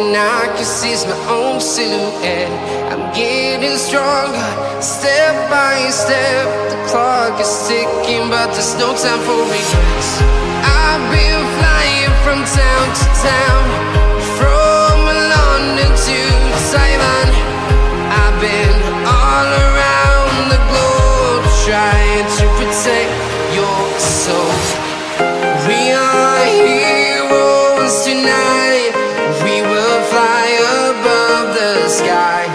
and I can see my own silhouette. I'm getting stronger, step by step. The clock is ticking, but there's no time for regrets. I've been flying from town to town, from London to Taiwan. I've been all around the globe, trying to protect your soul. We are heroes tonight. We will fly above the sky.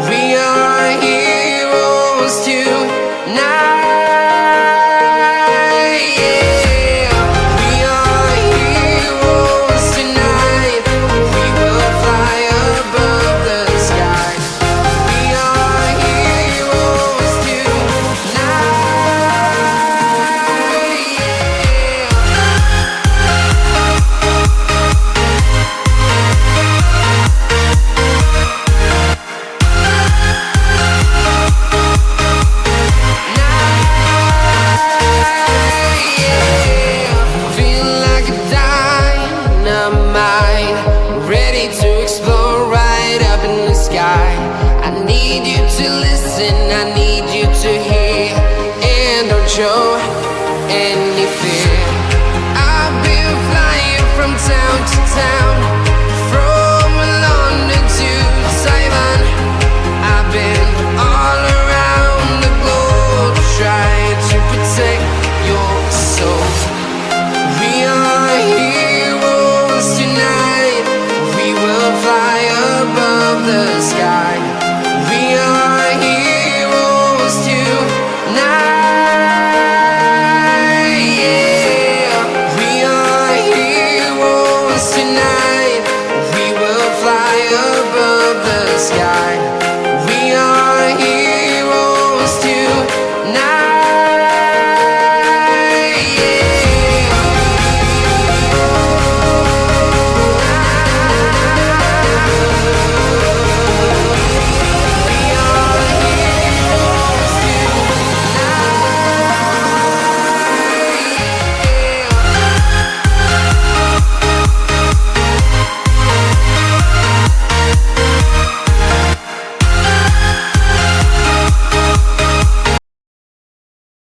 We are heroes tonight. Yeah. We are heroes tonight. We will fly above the sky. We are heroes tonight. Ready to explore right up in the sky. I need you to listen, I need you to hear, and don't show any fear. I've been flying from town to town,